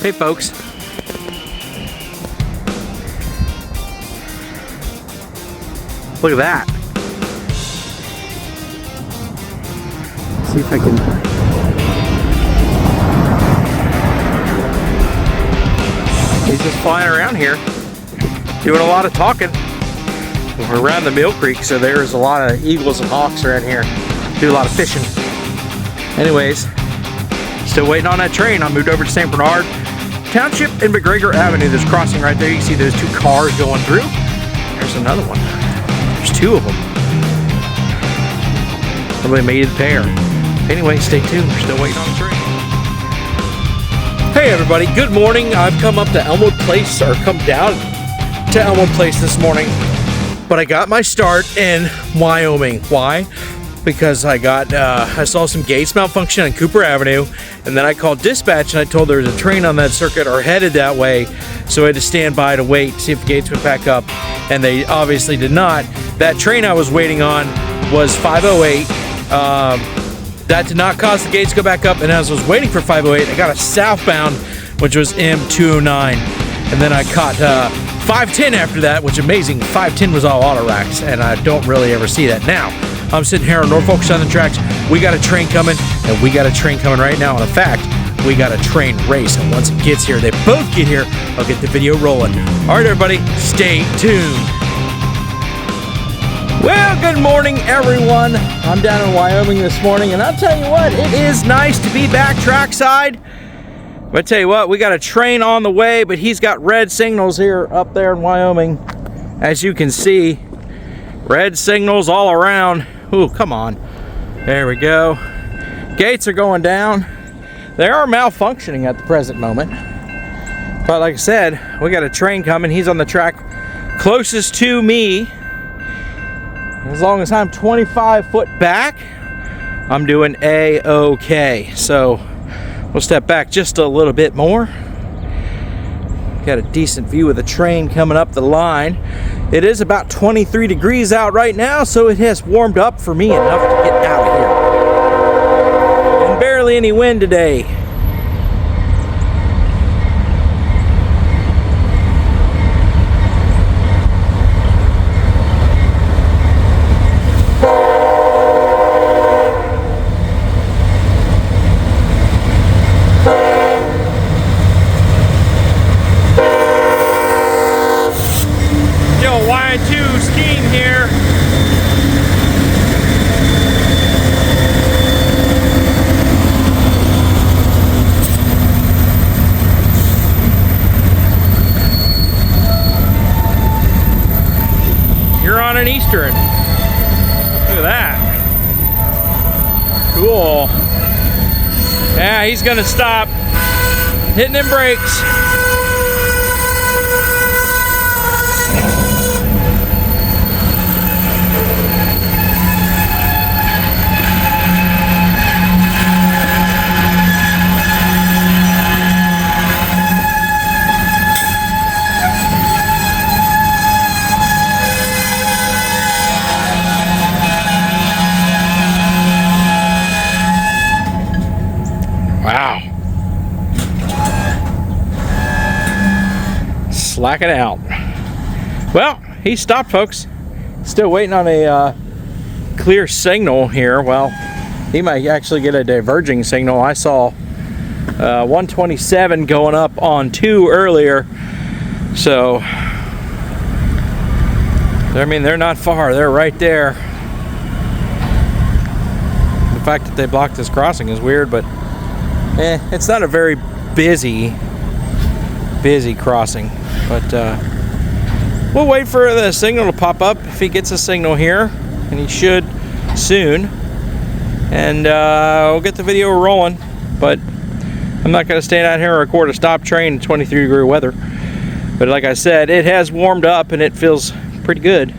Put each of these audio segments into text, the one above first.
Hey folks. Look at that. See if I can. He's just flying around here, doing a lot of talking. We're around the Mill Creek, so there's a lot of eagles and hawks around here. Do a lot of fishing. Anyways, still waiting on that train. I moved over to St. Bernard Township and McGregor Avenue. There's crossing right there. You see those two cars going through. There's another one. There's two of them. Probably made the pair. Anyway, stay tuned. We're still waiting on the train. Hey everybody, good morning. I've come up to Elmwood Place, or come down to Elmwood Place this morning. But I got my start in Wyoming. Why? Because I saw some gates malfunction on Cooper Avenue, and then I called dispatch and I told there was a train on that circuit or headed that way, so I had to stand by to wait, see if the gates would back up, and they obviously did not. That train I was waiting on was 508. That did not cause the gates to go back up, and as I was waiting for 508, I got a southbound, which was M209, and then I caught 510 after that, which amazing. 510 was all auto racks, and I don't really ever see that now. I'm sitting here on Norfolk Southern tracks. We got a train coming, and we got a train coming right now. And in fact, we got a train race, and once it gets here, they both get here, I'll get the video rolling. All right, everybody, stay tuned. Well, good morning, everyone. I'm down in Wyoming this morning, and I'll tell you what, it is nice to be back trackside. But I tell you what, we got a train on the way, but he's got red signals here up there in Wyoming. As you can see, red signals all around. Ooh, come on. There we go. Gates are going down. They are malfunctioning at the present moment. But like I said, we got a train coming. He's on the track closest to me. As long as I'm 25 foot back, I'm doing A-OK. So we'll step back just a little bit more. Got a decent view of the train coming up the line. It is about 23 degrees out right now, so it has warmed up for me enough to get out of here. And barely any wind today. An Eastern. Look at that. Cool. Yeah, he's gonna stop. Hitting them brakes. Wow. Slacking out. Well, he stopped, folks. Still waiting on a clear signal here. Well, he might actually get a diverging signal. I saw 127 going up on 2 earlier. So, I mean, they're not far. They're right there. The fact that they blocked this crossing is weird, but it's not a very busy crossing, but we'll wait for the signal to pop up if he gets a signal here, and he should soon, and we'll get the video rolling. But I'm not going to stand out here and record a stop train in 23-degree weather. But like I said, it has warmed up and it feels pretty good.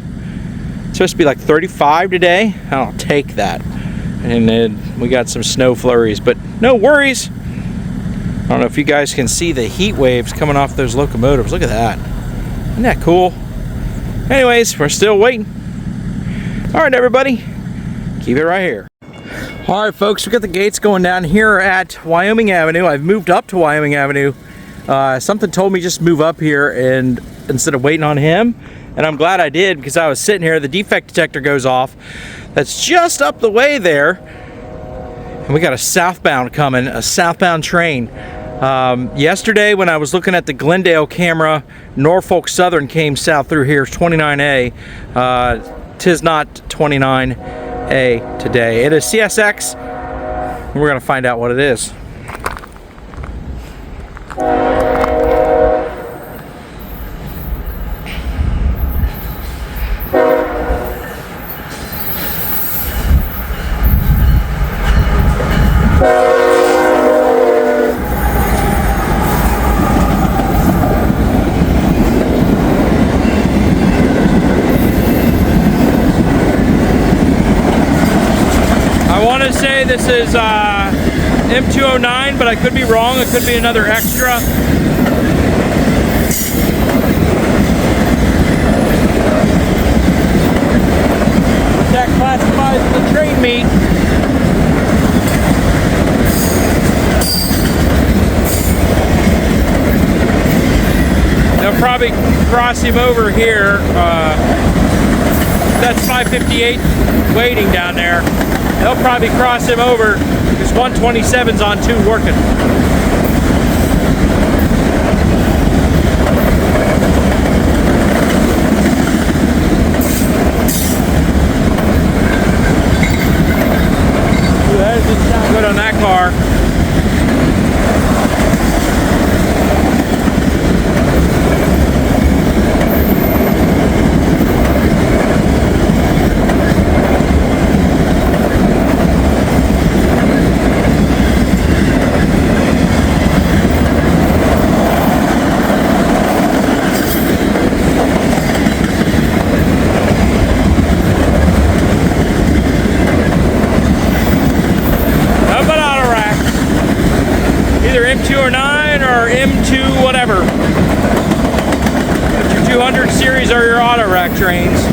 It's supposed to be like 35 today. I'll take that. And then we got some snow flurries, but no worries. I don't know if you guys can see the heat waves coming off those locomotives. Look at that. Isn't that cool? Anyways, we're still waiting. All right, everybody, keep it right here. All right, folks, we got the gates going down here at Wyoming Avenue. I've moved up to Wyoming Avenue. Something told me just move up here and instead of waiting on him, and I'm glad I did, because I was sitting here, the defect detector goes off. That's just up the way there, and we got a southbound coming, a southbound train. Yesterday when I was looking at the Glendale camera, Norfolk Southern came south through here, 29A. Tis not 29A today. It is CSX, and we're gonna find out what it is. This is M209, but I could be wrong. It could be another extra. That classifies the train meet. They'll probably cross him over here. That's 558 waiting down there. They'll probably cross him over because 127's on 2 working. Ooh, that doesn't sound good on that car. M209 or M2 whatever. But your 200 series are your auto rack trains.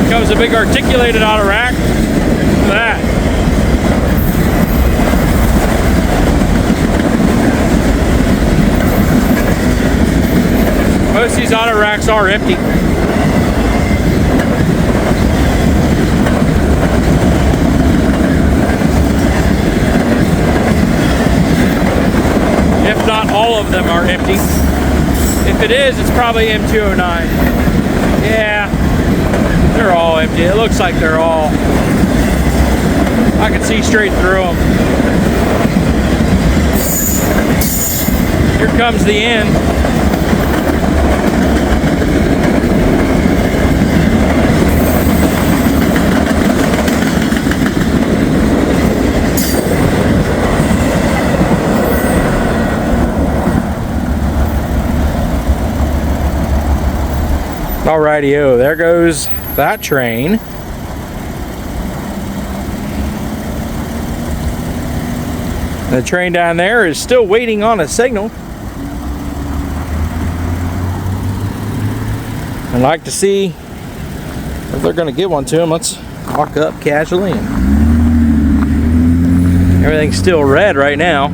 Comes a big articulated auto rack. Look at that. Most of these auto racks are empty. If not all of them are empty. If it is, it's probably M209. Yeah, they're all empty. It looks like they're all. I can see straight through them. Here comes the end. Alrighty-o, there goes that train. The train down there is still waiting on a signal. I'd like to see if they're going to give one to him. Let's walk up casually. Everything's still red right now.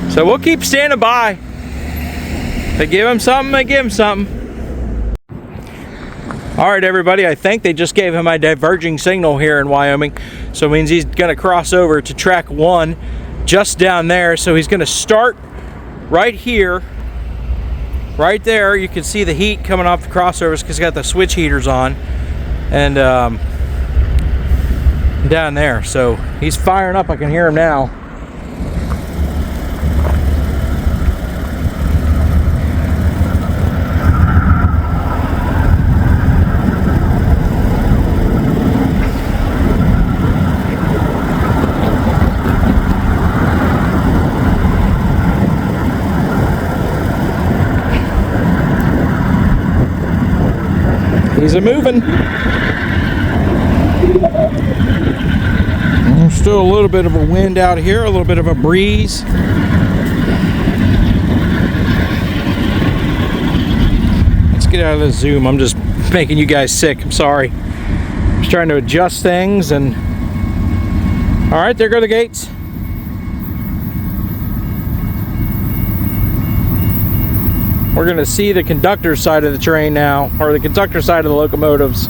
So we'll keep standing by. If they give him something, they give him something. All right, everybody, I think they just gave him a diverging signal here in Wyoming. So it means he's going to cross over to track 1 just down there. So he's going to start right here. Right there, you can see the heat coming off the crossovers because he's got the switch heaters on. And down there. So he's firing up. I can hear him now. He's a-moving. There's still a little bit of a wind out here, a little bit of a breeze. Let's get out of the zoom. I'm just making you guys sick. I'm sorry. I'm just trying to adjust things and... All right, there go the gates. We're gonna see the conductor side of the train now, or the conductor side of the locomotives.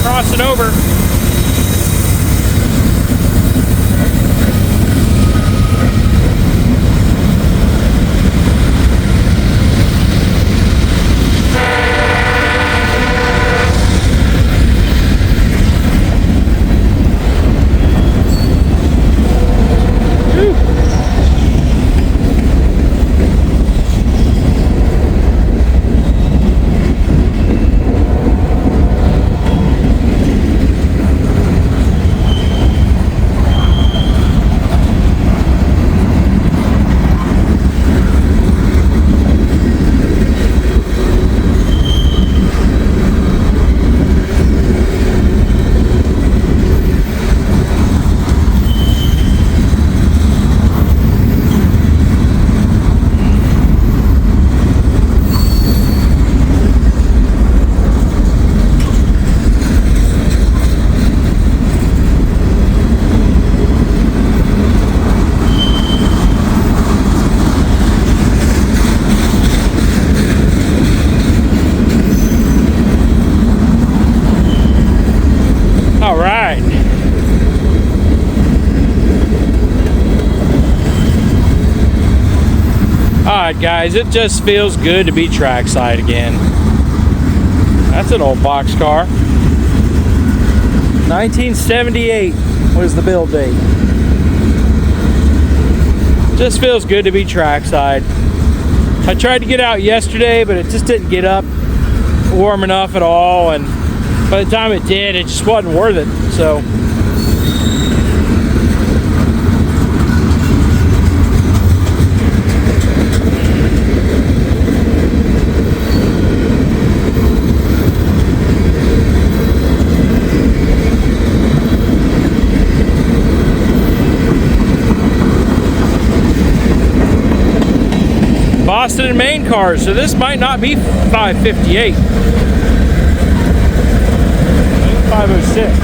Crossing over. Alright guys, it just feels good to be trackside again. That's an old box car. 1978 was the build date. Just feels good to be trackside. I tried to get out yesterday, but it just didn't get up warm enough at all, and by the time it did, it just wasn't worth it. So Boston and Maine cars, so this might not be 558. 506.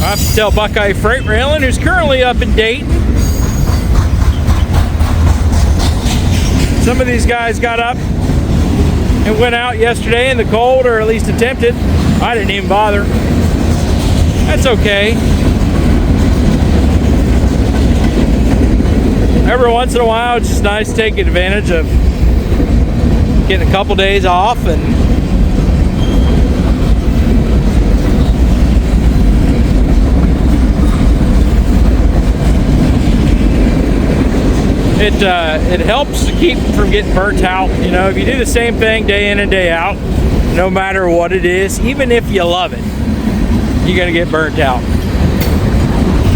I have to tell Buckeye Freight Railing, who's currently up in Dayton. Some of these guys got up and went out yesterday in the cold, or at least attempted. I didn't even bother. That's okay. Every once in a while, it's just nice to take advantage of getting a couple days off, and it helps to keep from getting burnt out. You know, if you do the same thing day in and day out, no matter what it is, even if you love it, you're gonna get burnt out.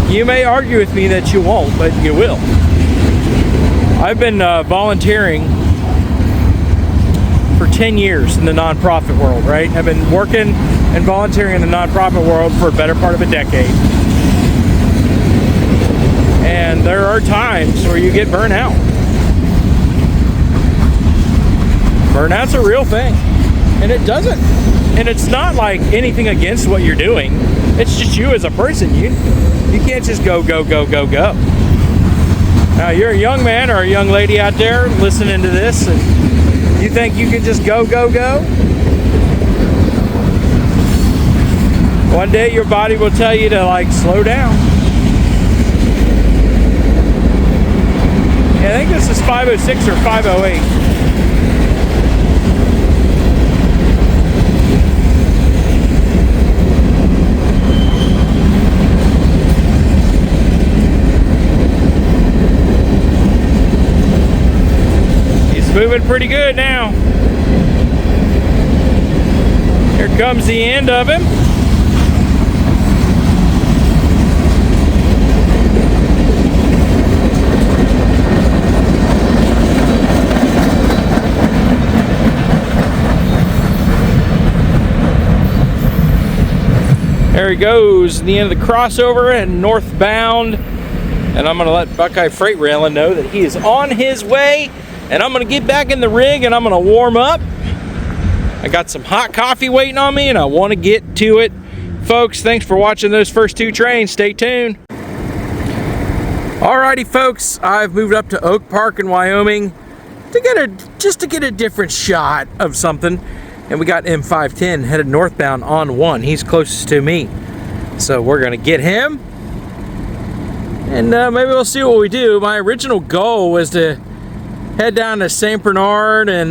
You may argue with me that you won't, but you will. I've been volunteering for 10 years in the nonprofit world, right? I've been working and volunteering in the nonprofit world for a better part of a decade. And there are times where you get burnt out. Burnout's a real thing. And it doesn't. And it's not like anything against what you're doing. It's just you as a person. You can't just go. Now, you're a young man or a young lady out there listening to this, and you think you can just go. One day your body will tell you to like slow down. Yeah, I think this is 506 or 508. He's moving pretty good now. Here comes the end of him. There he goes, the end of the crossover and northbound. And I'm gonna let Buckeye Freight Railing know that he is on his way. And I'm gonna get back in the rig and I'm gonna warm up. I got some hot coffee waiting on me and I wanna get to it. Folks, thanks for watching those first two trains. Stay tuned. Alrighty folks, I've moved up to Oak Park in Wyoming to get a different shot of something. And we got M510 headed northbound on 1. He's closest to me. So we're gonna get him. And maybe we'll see what we do. My original goal was to head down to St. Bernard and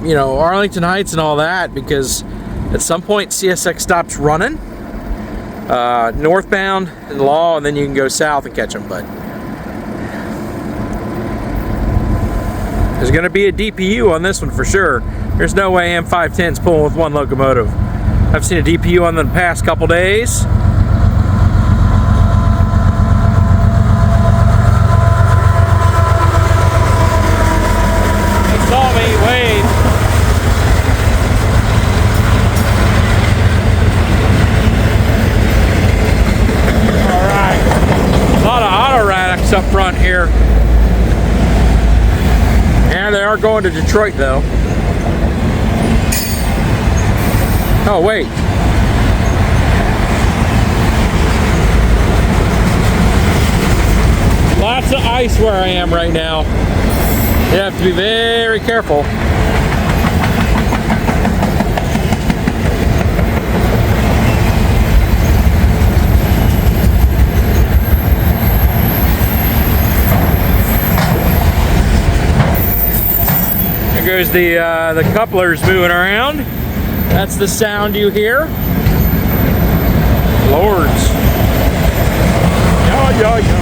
you know, Arlington Heights and all that, because at some point CSX stops running northbound in Law, and then you can go south and catch them. But there's gonna be a DPU on this one for sure. There's no way M510's pulling with one locomotive. I've seen a DPU on them the past couple days. He saw me, waved. All right, a lot of auto racks up front here. And they are going to Detroit though. Oh, wait. Lots of ice where I am right now. You have to be very careful. There goes the couplers moving around. That's the sound you hear. Lords. Yeah, yeah, yeah.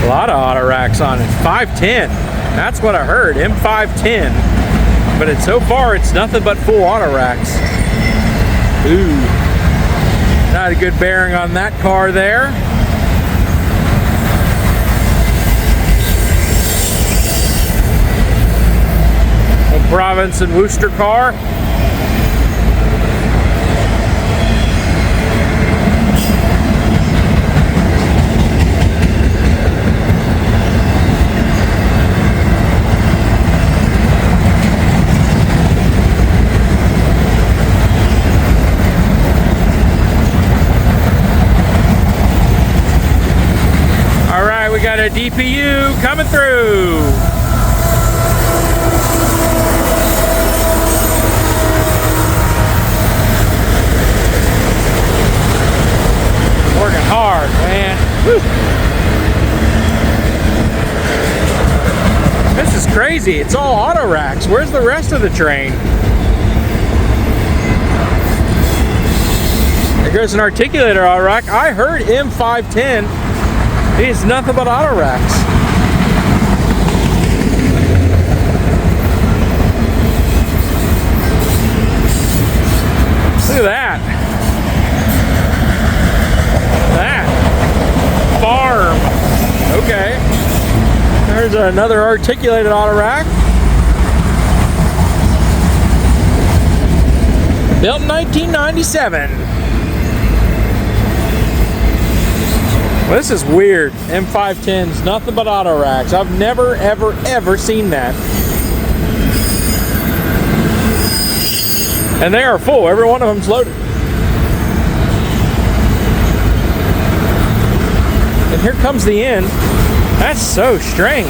A lot of auto racks on it. 510. That's what I heard. M510. But it's so far it's nothing but full auto racks. Ooh. Not a good bearing on that car there. Province and Worcester car. All right, we got a DPU coming through. Working hard, man. Woo. This is crazy. It's all auto racks. Where's the rest of the train? There goes an articulator auto rack. I heard M510 is nothing but auto racks. Look at that. Farm. Okay. There's another articulated auto rack. Built in 1997. Well, this is weird. M510's nothing but auto racks. I've never, ever, ever seen that. And they are full. Every one of them's loaded. And here comes the end. That's so strange.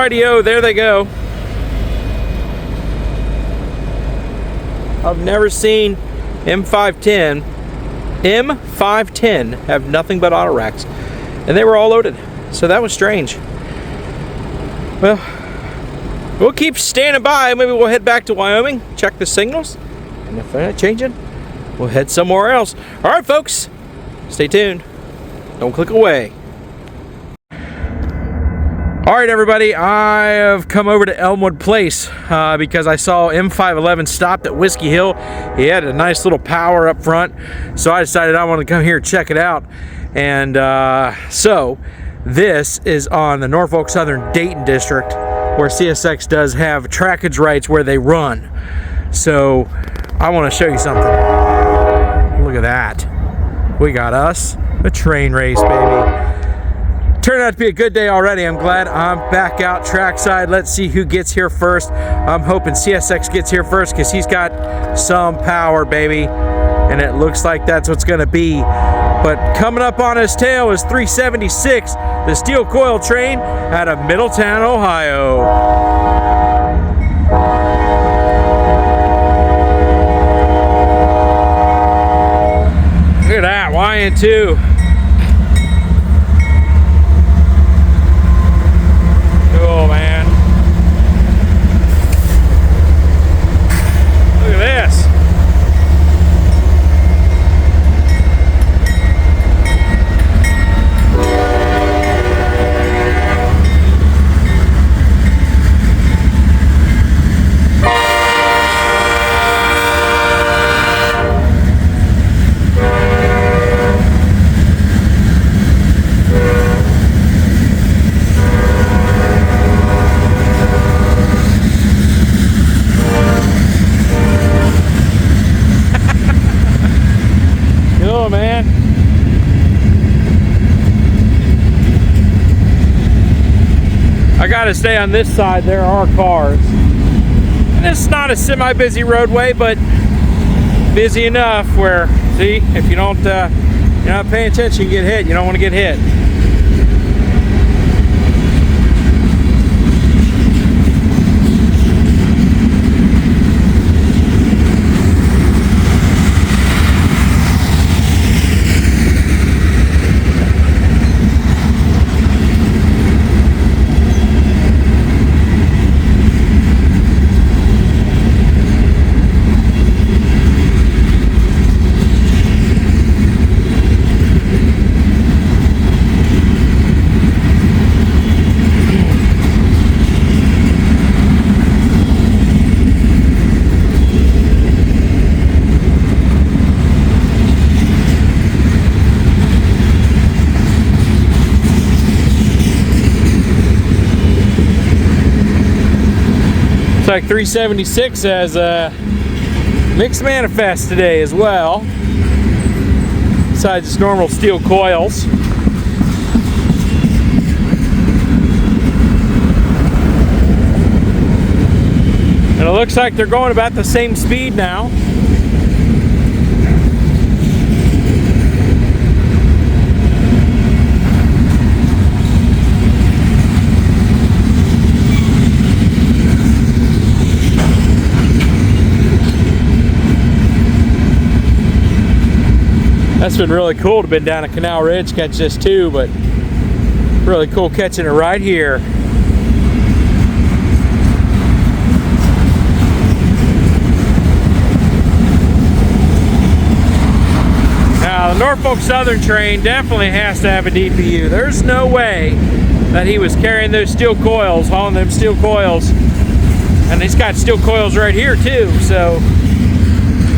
Alrighty-o, there they go. I've never seen M510 have nothing but auto racks, and they were all loaded, so that was strange. Well, we'll keep standing by. Maybe we'll head back to Wyoming, check the signals, and if they're not changing, we'll head somewhere else. All right, folks, stay tuned. Don't click away. All right, everybody, I have come over to Elmwood Place because I saw M511 stopped at Whiskey Hill. He had a nice little power up front, so I decided I want to come here and check it out. And so this is on the Norfolk Southern Dayton District, where CSX does have trackage rights where they run. So I want to show you something. Look at that. We got us a train race, baby. Turned out to be a good day already. I'm glad I'm back out trackside. Let's see who gets here first. I'm hoping CSX gets here first because he's got some power, baby. And it looks like that's what's going to be. But coming up on his tail is 376, the steel coil train out of Middletown, Ohio. Look at that, YN2. Cool, man. Look at this. Man, I gotta stay on this side. There are cars, and it's not a semi-busy roadway, but busy enough where, see, if you don't you're not paying attention, you get hit. You don't want to get hit. Looks like 376 has a mixed manifest today as well, besides its normal steel coils. And it looks like they're going about the same speed now. That's been really cool to have been down at Canal Ridge, catch this too, but really cool catching it right here. Now the Norfolk Southern train definitely has to have a DPU. There's no way that he was carrying those steel coils, hauling them steel coils. And he's got steel coils right here too, so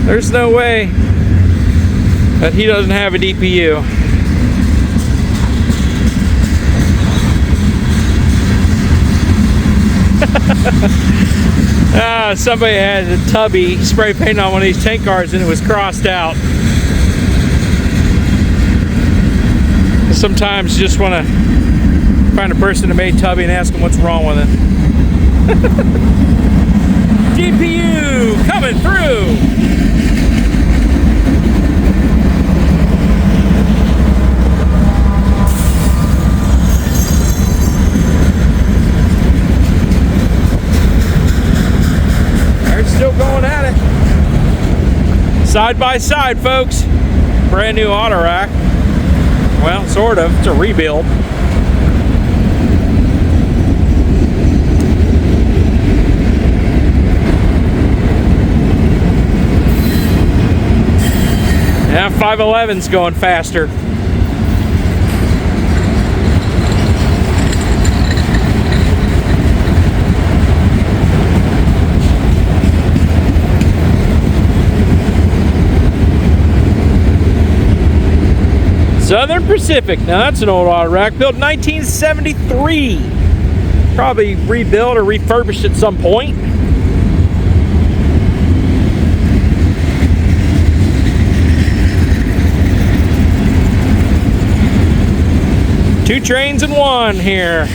there's no way that he doesn't have a DPU. Somebody had a tubby spray paint on one of these tank cars and it was crossed out. Sometimes you just want to find a person that made tubby and ask them what's wrong with it. DPU coming through. Side by side, folks. Brand new auto rack. Well, sort of. It's a rebuild. Yeah, 511's going faster. Southern Pacific. Now that's an old auto rack, built 1973. Probably rebuilt or refurbished at some point. Two trains in one here.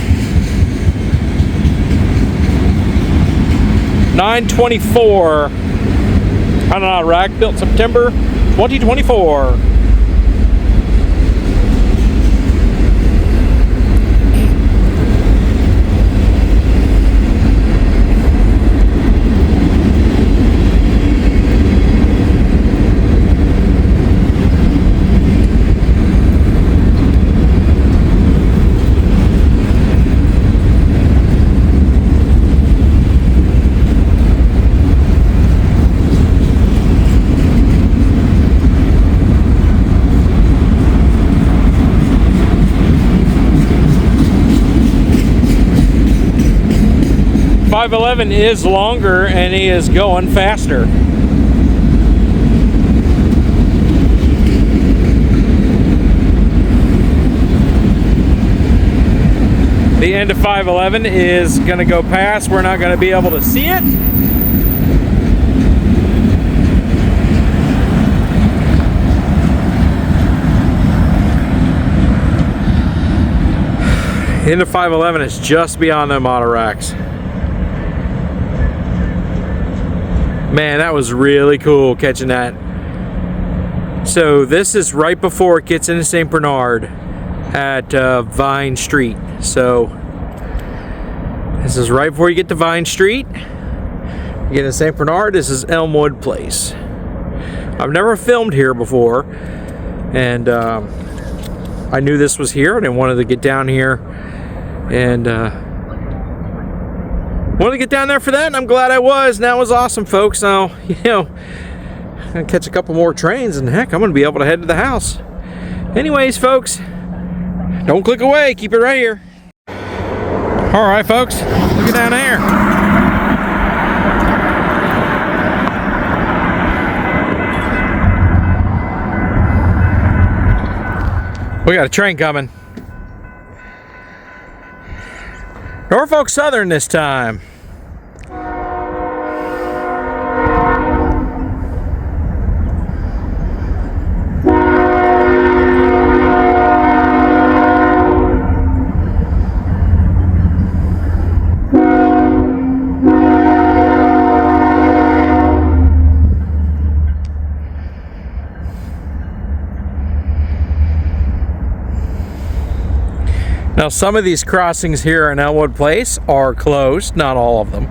924. I don't know, rack built September 2024. .511 is longer and he is going faster. The end of 511 is going to go past. We're not going to be able to see it. The end of 511 is just beyond them auto racks. Man, that was really cool catching that. So this is right before it gets into St. Bernard at Vine Street. So this is right before you get to Vine Street. You get to St. Bernard, this is Elmwood Place. I've never filmed here before, and I knew this was here and I wanted to get down here and wanted to get down there for that, and I'm glad I was. And that was awesome, folks. Now, you know, I'm gonna catch a couple more trains, and heck, I'm gonna be able to head to the house. Anyways, folks, don't click away. Keep it right here. All right, folks, look at down there. We got a train coming. Norfolk Southern this time. Now, some of these crossings here in Elmwood Place are closed, not all of them.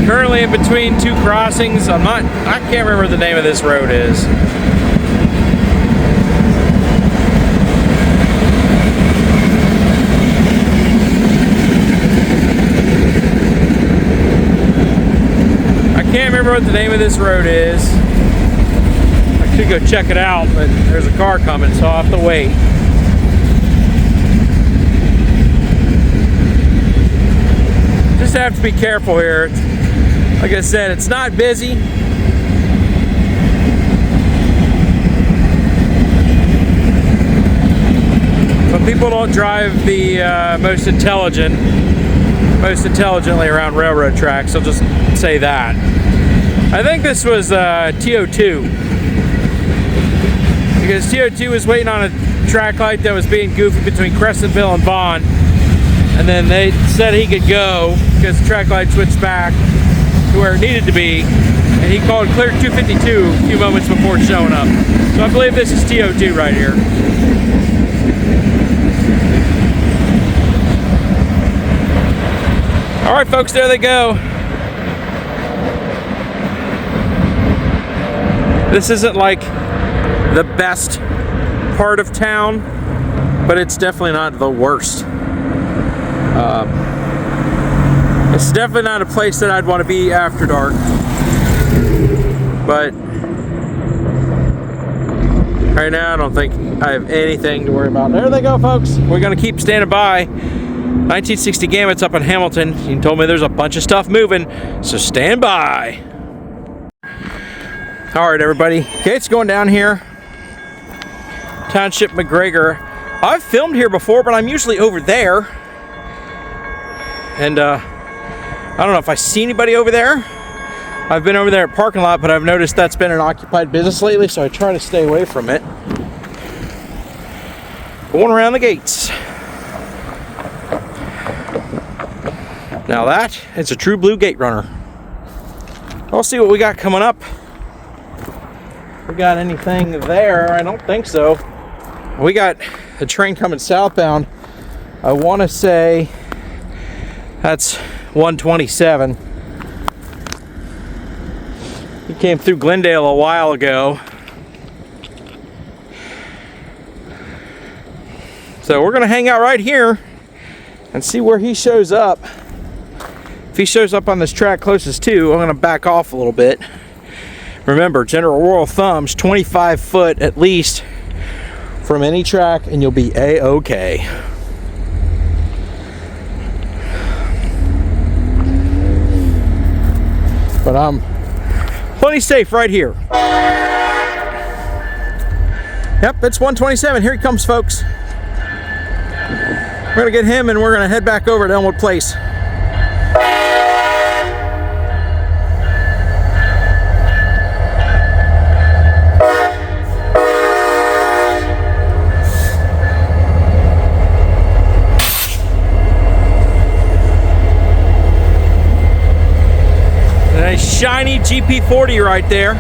Currently in between two crossings. I can't remember what the name of this road is. I can't remember what the name of this road is. I should go check it out, but there's a car coming, so I'll have to wait. Just have to be careful here. Like I said, it's not busy. But people don't drive the most intelligently around railroad tracks. I'll just say that. I think this was TO2, because TO2 was waiting on a track light that was being goofy between Crescentville and Vaughn, and then they said he could go because the track light switched back to where it needed to be, and he called clear 252 a few moments before showing up. So I believe this is TO2 right here. All right, folks, there they go. This isn't like the best part of town, but it's definitely not the worst. It's definitely not a place that I'd want to be after dark, but right now I don't think I have anything to worry about. There they go, folks. We're going to keep standing by. 1960 Gamut's up in Hamilton. He told me there's a bunch of stuff moving, so stand by. All right, everybody. Gate's going down here. Township McGregor. I've filmed here before, but I'm usually over there. And I don't know if I see anybody over there. I've been over there at parking lot, but I've noticed that's been an occupied business lately, so I try to stay away from it. Going around the gates. Now that is a true blue gate runner. I'll see what we got coming up. We got anything there? I don't think so. We got a train coming southbound. I want to say that's 127. He came through Glendale a while ago. So we're going to hang out right here and see where he shows up. If he shows up on this track closest to, I'm going to back off a little bit. Remember, general rule of thumbs, 25 foot at least from any track and you'll be A-okay. But I'm plenty safe right here. Yep, it's 127. Here he comes, folks. We're gonna get him and we're gonna head back over to Elmwood Place. Nice shiny GP40 right there.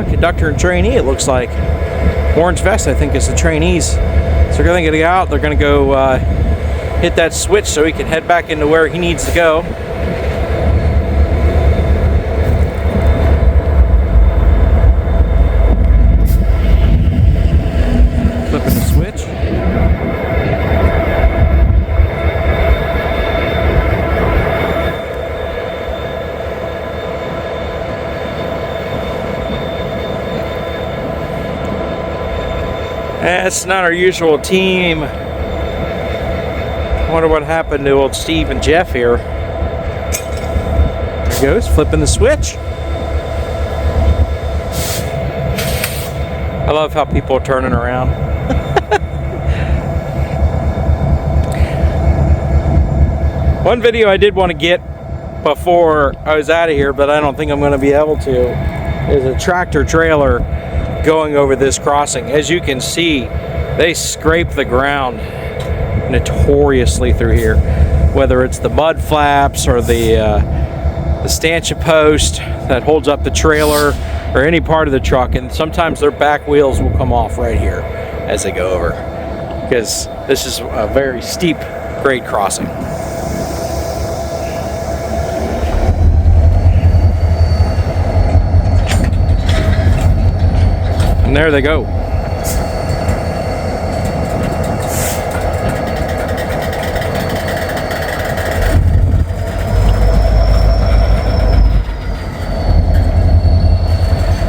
Conductor and trainee, it looks like. Orange vest, I think, is the trainees. So they're going to get out. They're going to go hit that switch so he can head back into where he needs to go. Flipping the switch. That's not our usual team. I wonder what happened to old Steve and Jeff here. There he goes, flipping the switch. I love how people are turning around. One video I did want to get before I was out of here, but I don't think I'm going to be able to, is a tractor trailer going over this crossing. As you can see, they scrape the ground notoriously through here, whether it's the mud flaps or the stanchion post that holds up the trailer or any part of the truck, and sometimes their back wheels will come off right here as they go over, because this is a very steep grade crossing. And there they go.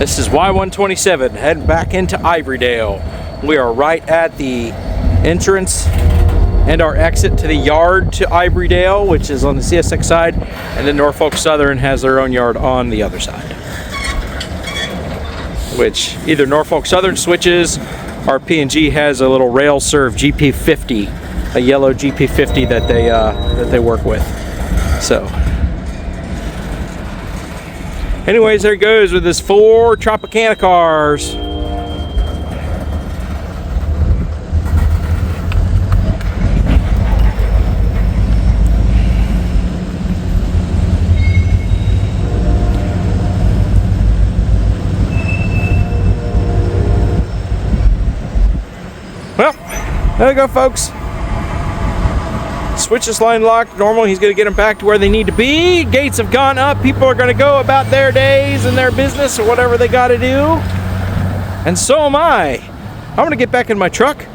This is Y127 heading back into Ivorydale. We are right at the entrance and our exit to the yard to Ivorydale, which is on the CSX side, and then Norfolk Southern has their own yard on the other side, which either Norfolk Southern switches or P&G has a little rail serve GP50, a yellow GP50 that they work with. So anyways, there he goes with his 4 Tropicana cars. Well, there you go, folks. Switch is line locked. Normal, he's going to get them back to where they need to be. Gates have gone up. People are going to go about their days and their business or whatever they got to do. And so am I. I'm going to get back in my truck.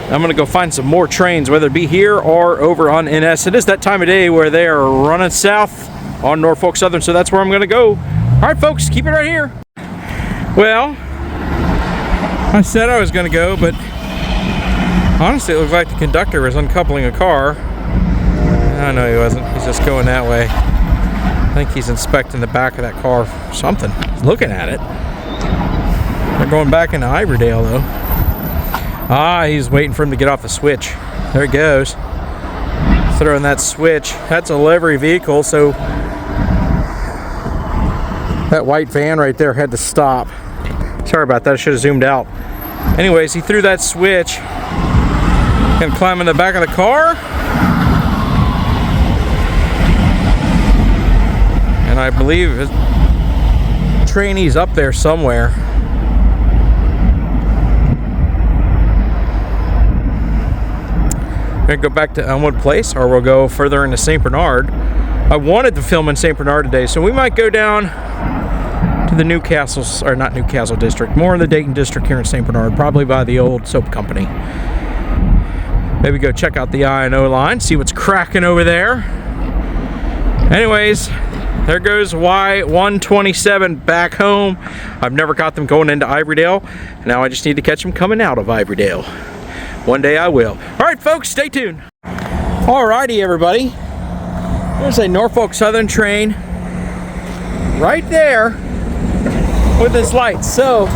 I'm going to go find some more trains, whether it be here or over on NS. It is that time of day where they are running south on Norfolk Southern, so that's where I'm going to go. All right, folks, keep it right here. Well, I said I was going to go, but honestly, it looked like the conductor was uncoupling a car. Oh, no, he wasn't. He's just going that way. I think he's inspecting the back of that car for something. He's looking at it. They're going back into Ivorydale, though. Ah, he's waiting for him to get off the switch. There he goes. Throwing that switch. That's a livery vehicle, so that white van right there had to stop. Sorry about that. I should have zoomed out. Anyways, he threw that switch. Gonna climb in the back of the car. And I believe his trainee's up there somewhere. We're gonna go back to Elmwood Place, or we'll go further into St. Bernard. I wanted to film in St. Bernard today, so we might go down to the Newcastle, or not Newcastle district, more in the Dayton district here in St. Bernard, probably by the old soap company. Maybe go check out the I&O line, see what's cracking over there. Anyways, there goes Y127 back home. I've never got them going into Ivorydale. Now I just need to catch them coming out of Ivorydale. One day I will. All right, folks, stay tuned. Alrighty, everybody. There's a Norfolk Southern train right there with its lights. So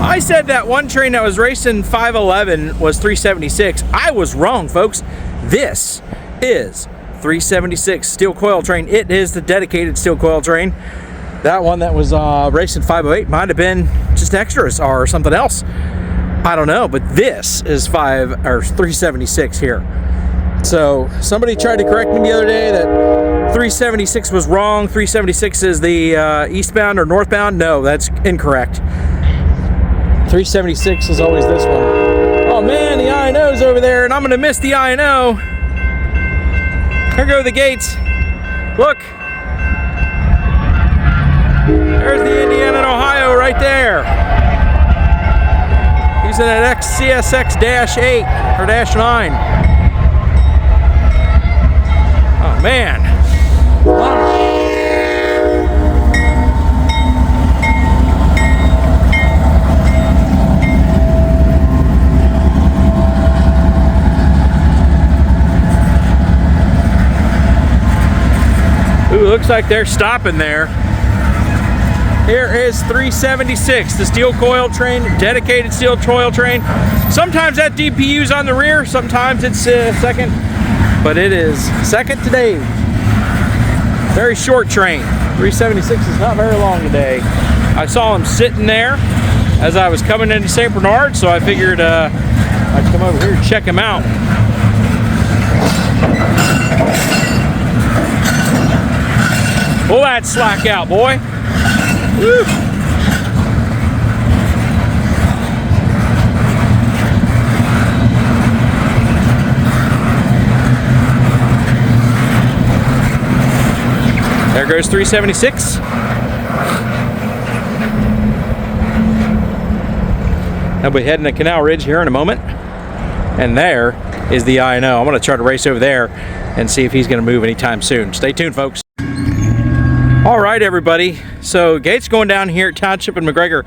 I said that one train that was racing 511 was 376. I was wrong, folks. This is 376 steel coil train. It is the dedicated steel coil train. That one that was racing 508 might have been just extras or something else. I don't know, but this is 376 here. So somebody tried to correct me the other day that 376 was wrong. 376 is the eastbound or northbound. No, that's incorrect. 376 is always this one. Oh man, the I&O's over there, and I'm gonna miss the I&O. There go the gates. Look. There's the Indiana and Ohio right there. Using an XCSX-8 or -9. Oh man. Ooh, looks like they're stopping there. Here is 376, the steel coil train, dedicated steel coil train. Sometimes that DPU's on the rear, sometimes it's second, but it is second today. Very short train. 376 is not very long today. I saw him sitting there as I was coming into St. Bernard, so I figured I'd come over here and check him out. Pull that slack out, boy. Woo. There goes 376. I'll be heading to Canal Ridge here in a moment. And there is the I&O. I'm going to try to race over there and see if he's going to move anytime soon. Stay tuned, folks. All right, everybody. So gate's going down here at Township and McGregor.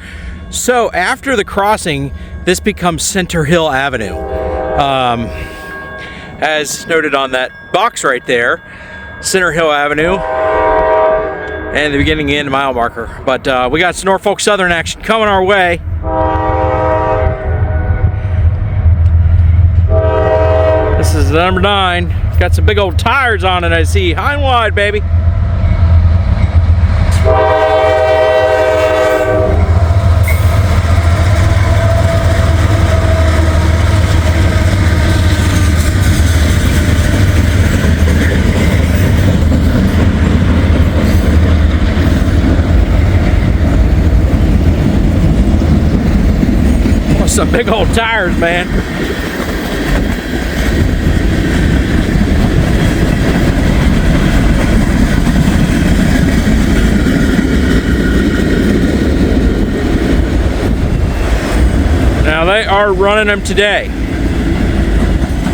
So after the crossing, this becomes Center Hill Avenue. As noted on that box right there, Center Hill Avenue, and the beginning and end mile marker. But we got some Norfolk Southern action coming our way. This is number 9. It's got some big old tires on it, I see. High and wide, baby. Oh, some big old tires, man. Now they are running them today,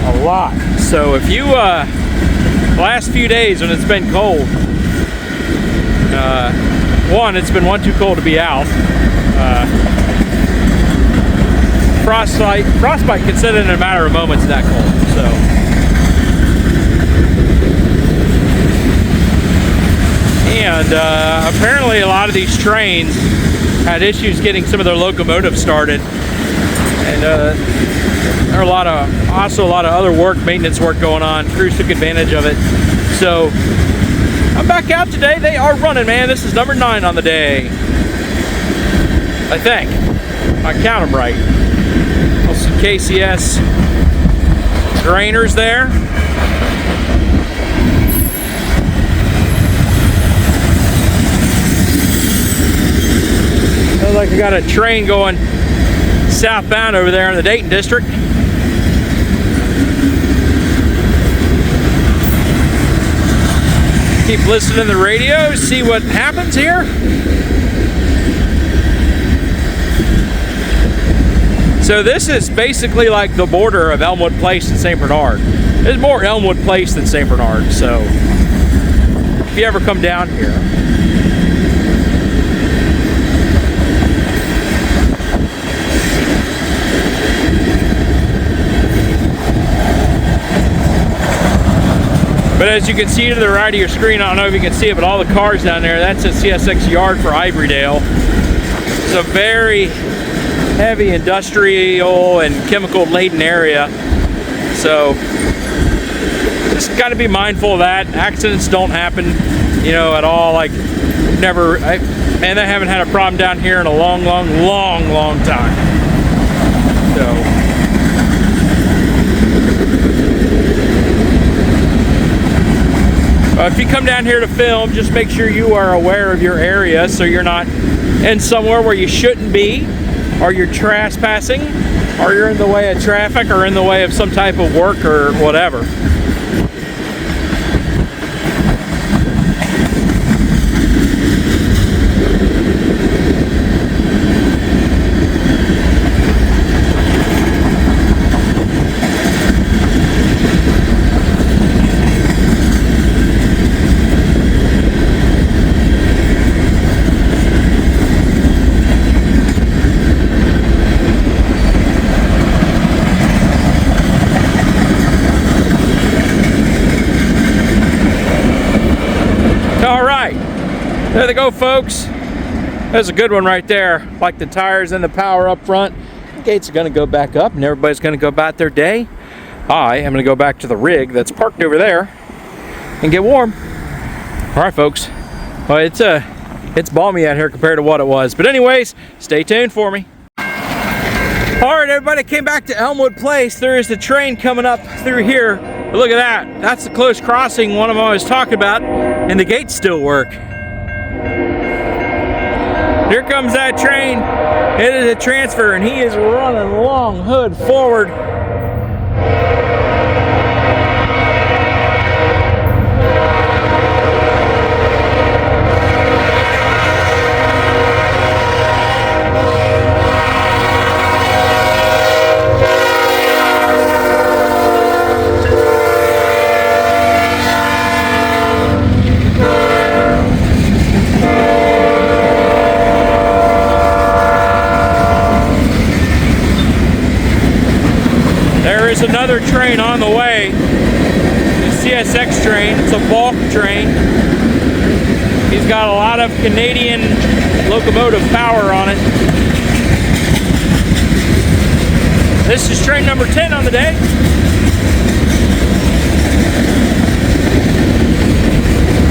a lot. So if you, last few days when it's been cold, one, it's been too cold to be out. Frostbite can set in a matter of moments that cold, so. And apparently a lot of these trains had issues getting some of their locomotives started. And there are also a lot of other maintenance work going on. Crews took advantage of it. So I'm back out today. They are running, man. This is number 9 on the day, I think. I count them right. Also KCS drainers there. Looks like I got a train going southbound over there in the Dayton district. Keep listening to the radio, see what happens here. So this is basically like the border of Elmwood Place and St. Bernard. There's more Elmwood Place than St. Bernard, so if you ever come down here. But as you can see to the right of your screen, I don't know if you can see it, but all the cars down there, that's a CSX yard for Ivorydale. It's a very heavy industrial and chemical laden area. So just got to be mindful of that. Accidents don't happen, you know, at all. Like and I haven't had a problem down here in a long time. So. If you come down here to film, just make sure you are aware of your area so you're not in somewhere where you shouldn't be, or you're trespassing, or you're in the way of traffic, or in the way of some type of work or whatever. There they go, folks. There's a good one right there. Like the tires and the power up front. The gates are going to go back up and everybody's going to go about their day. I am going to go back to the rig that's parked over there and get warm. All right, folks. Well, it's balmy out here compared to what it was. But anyways, stay tuned for me. All right, everybody, came back to Elmwood Place. There is the train coming up through here. But look at that. That's the close crossing one of them I was talking about. And the gates still work. Here comes that train. It is a transfer, and he is running long hood forward. another train on the way. The CSX train. It's a bulk train. He's got a lot of Canadian locomotive power on it. This is train number 10 on the day.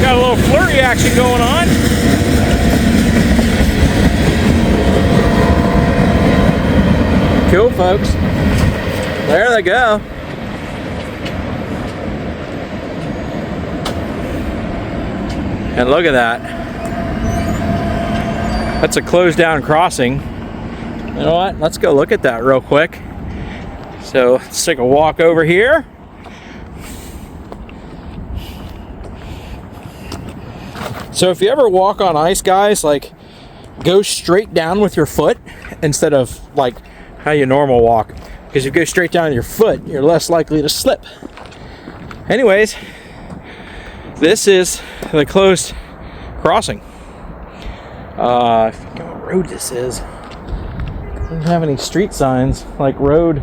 Got a little flurry action going on. Cool, folks. There they go. And look at that. That's a closed down crossing. You know what? Let's go look at that real quick. So let's take a walk over here. So if you ever walk on ice, guys, like go straight down with your foot instead of like how you normal walk. Because if you go straight down with your foot, you're less likely to slip. Anyways, this is the closed crossing. I forget what road this is. Doesn't have any street signs like road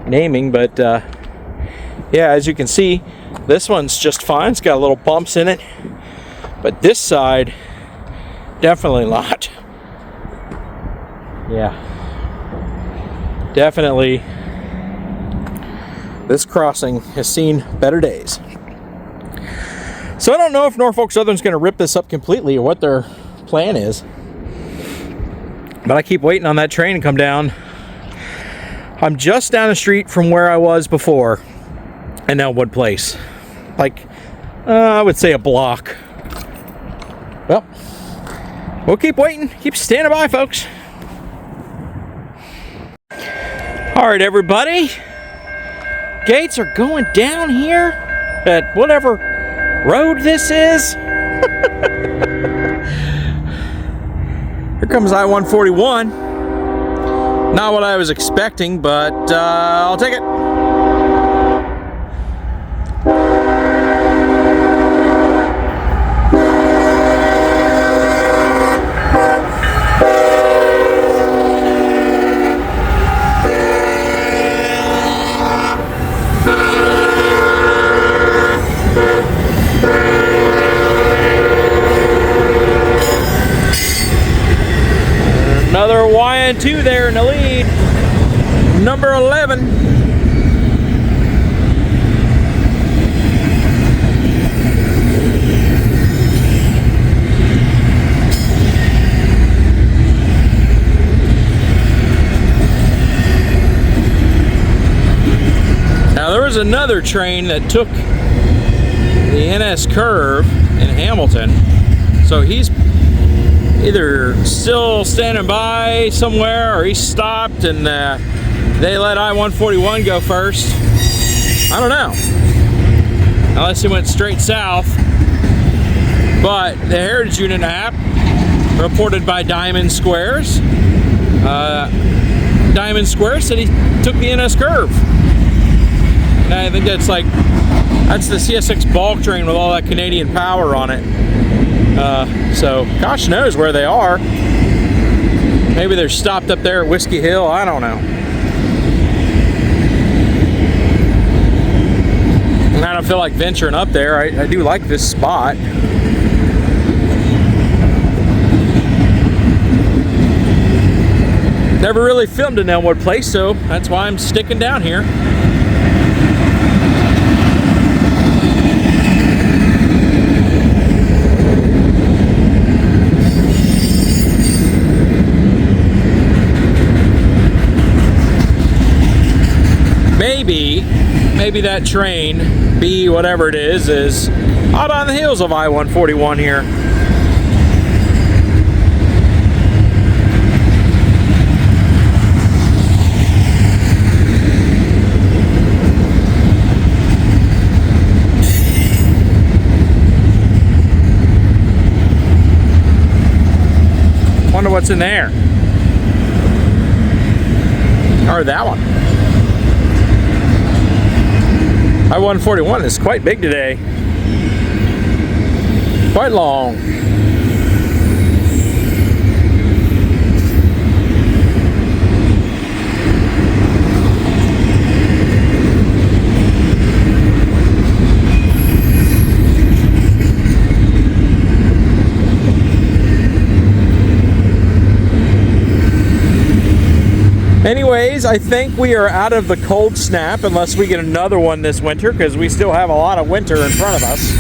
naming, but yeah, as you can see, this one's just fine. It's got little bumps in it, but this side definitely not. Yeah, definitely this crossing has seen better days. So I don't know if Norfolk Southern's going to rip this up completely or what their plan is, but I keep waiting on that train to come down. I'm just down the street from where I was before in Elmwood Place, like I would say a block. Well, we'll keep waiting, keep standing by, folks. All right, everybody, gates are going down here at whatever road this is. Here comes I-141. Not what I was expecting, but I'll take it. Another YN2 there in the lead, number 11. Now there was another train that took the NS curve in Hamilton, so he's either still standing by somewhere or he stopped and they let I-141 go first. I don't know, unless he went straight south. But the Heritage Unit app reported by Diamond Squares, Diamond Square said he took the NS curve. And I think that's the CSX bulk train with all that Canadian power on it. So gosh knows where they are. Maybe they're stopped up there at Whiskey Hill. I don't know. And I don't feel like venturing up there. I do like this spot. Never really filmed in Elmwood Place, so that's why I'm sticking down here. Maybe that train, B whatever it is out on the heels of I-141 here. Wonder what's in there. Or that one. I-141 is quite big today. Quite long. Anyways, I think we are out of the cold snap unless we get another one this winter, because we still have a lot of winter in front of us.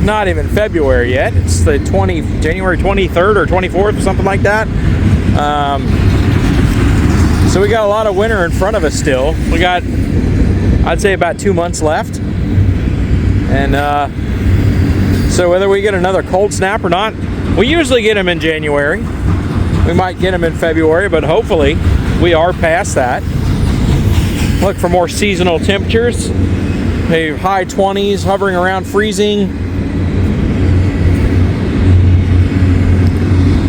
Not even February yet. It's the January 23rd or 24th or something like that. So we got a lot of winter in front of us still. We got, I'd say, about 2 months left. And so whether we get another cold snap or not, we usually get them in January. We might get them in February, but hopefully we are past that. Look for more seasonal temperatures. Maybe high 20s, hovering around freezing.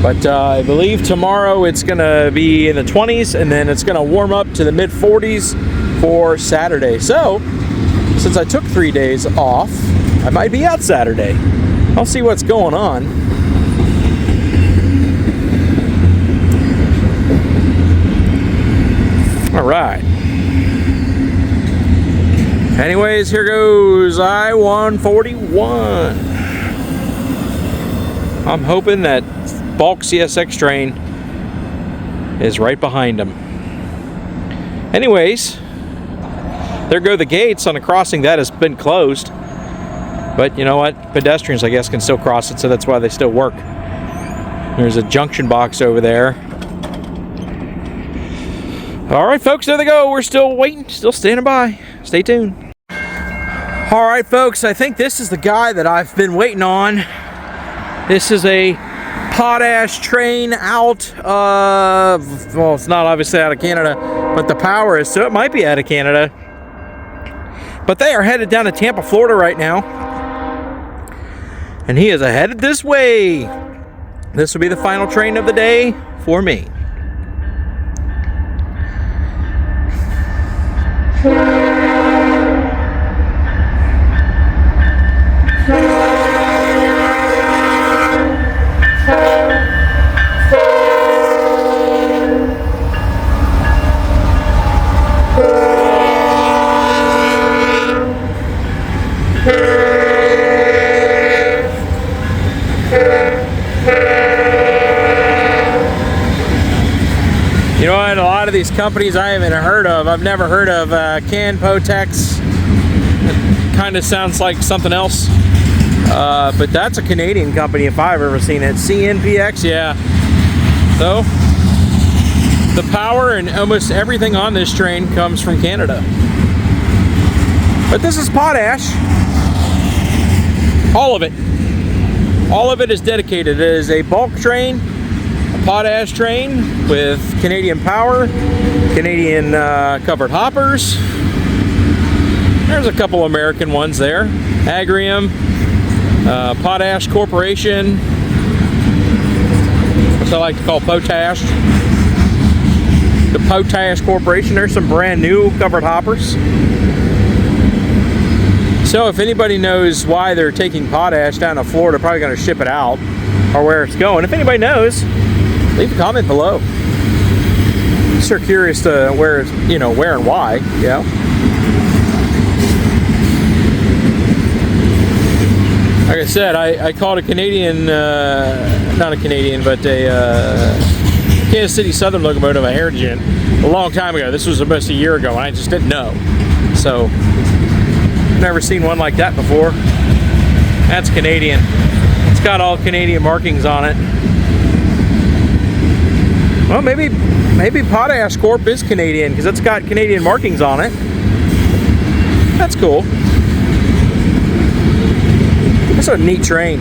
But I believe tomorrow it's going to be in the 20s, and then it's going to warm up to the mid 40s for Saturday. So, since I took 3 days off, I might be out Saturday. I'll see what's going on. All right. Anyways, here goes I-141. I'm hoping that bulk CSX train is right behind them. Anyways, there go the gates on a crossing that has been closed. But you know what? Pedestrians, I guess, can still cross it, so that's why they still work. There's a junction box over there. All right, folks, there they go. We're still waiting, still standing by. Stay tuned. All right, folks, I think this is the guy that I've been waiting on. This is a potash train out of, well, it's not obviously out of Canada, but the power is, so it might be out of Canada. But they are headed down to Tampa, Florida right now. And he is headed this way. This will be the final train of the day for me. You know what, a lot of these companies I haven't heard of. I've never heard of Potash. It kind of sounds like something else. But that's a Canadian company if I've ever seen it. CNPX, yeah. So, the power and almost everything on this train comes from Canada. But this is potash. All of it. All of it is dedicated. It is a bulk train, a potash train with Canadian power, Canadian covered hoppers. There's a couple American ones there. Agrium, Potash Corporation, what I like to call Potash. The Potash Corporation. There's some brand new covered hoppers. So if anybody knows why they're taking potash down to Florida, probably going to ship it out, or where it's going. If anybody knows, leave a comment below. Sure curious to where and why. Yeah. Like I said, I called a Canadian, not a Canadian, but a Kansas City Southern locomotive a heritage in a long time ago. This was almost a year ago, and I just didn't know. So, never seen one like that before. That's Canadian. It's got all Canadian markings on it. Well, maybe Potash Corp is Canadian because it's got Canadian markings on it. That's cool. That's a neat train.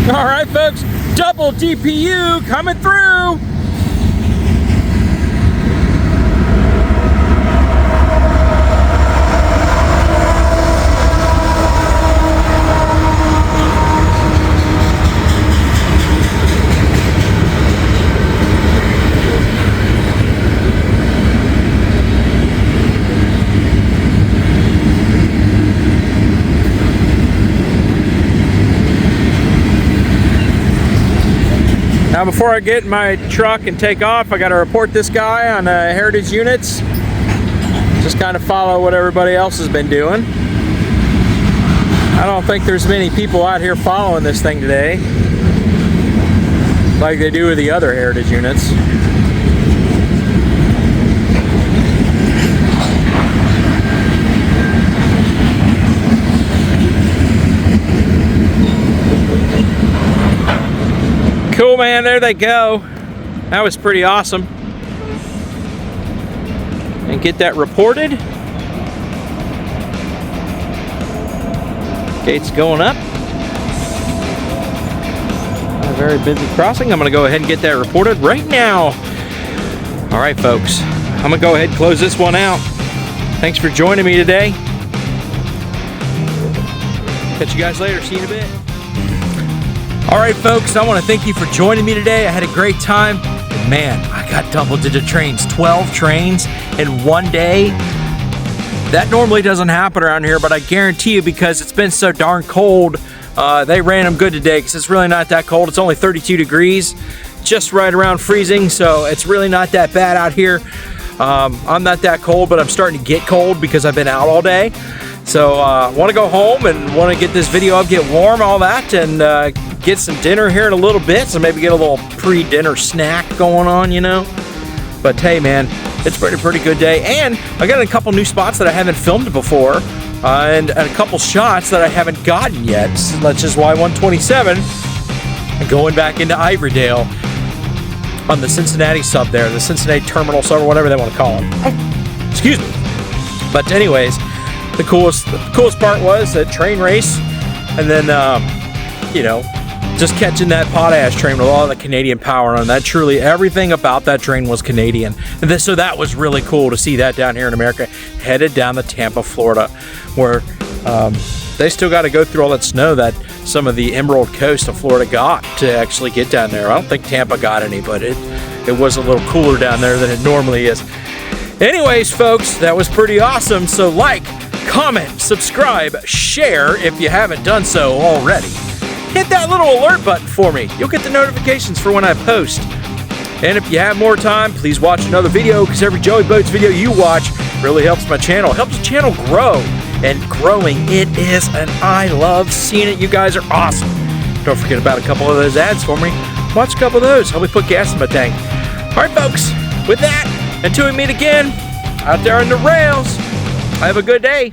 All right, folks, double DPU coming through. Now before I get in my truck and take off, I got to report this guy on heritage units. Just kind of follow what everybody else has been doing. I don't think there's many people out here following this thing today like they do with the other heritage units. Cool, man, there they go. That was pretty awesome. And get that reported. Gates going up. A very busy crossing. I'm gonna go ahead and get that reported right now. All right, folks, I'm gonna go ahead and close this one out. Thanks for joining me today. Catch you guys later, see you in a bit. All right, folks, I want to thank you for joining me today. I had a great time. And man, I got double-digit trains, 12 trains in one day. That normally doesn't happen around here, but I guarantee you, because it's been so darn cold, they ran them good today because it's really not that cold. It's only 32 degrees, just right around freezing, so it's really not that bad out here. I'm not that cold, but I'm starting to get cold because I've been out all day. So I want to go home and want to get this video up, get warm, all that, and get some dinner here in a little bit, so maybe get a little pre-dinner snack going on, you know. But hey, man, it's been a pretty good day, and I got a couple new spots that I haven't filmed before, and a couple shots that I haven't gotten yet, such as Y127, and going back into Ivorydale on the Cincinnati sub there, the Cincinnati terminal sub, or whatever they want to call it. Excuse me. But anyways, the coolest part was that train race, and then you know, just catching that potash train with all the Canadian power on that. Truly, everything about that train was Canadian. And so that was really cool to see that down here in America, headed down to Tampa, Florida, where they still got to go through all that snow that some of the Emerald Coast of Florida got to actually get down there. I don't think Tampa got any, but it was a little cooler down there than it normally is. Anyways, folks, that was pretty awesome. So like, comment, subscribe, share if you haven't done so already. Hit that little alert button for me. You'll get the notifications for when I post. And if you have more time, please watch another video, because every Joey Boats video you watch really helps my channel. Helps the channel grow. And growing it is, and I love seeing it. You guys are awesome. Don't forget about a couple of those ads for me. Watch a couple of those. Help me put gas in my tank. All right, folks. With that, until we meet again out there on the rails, have a good day.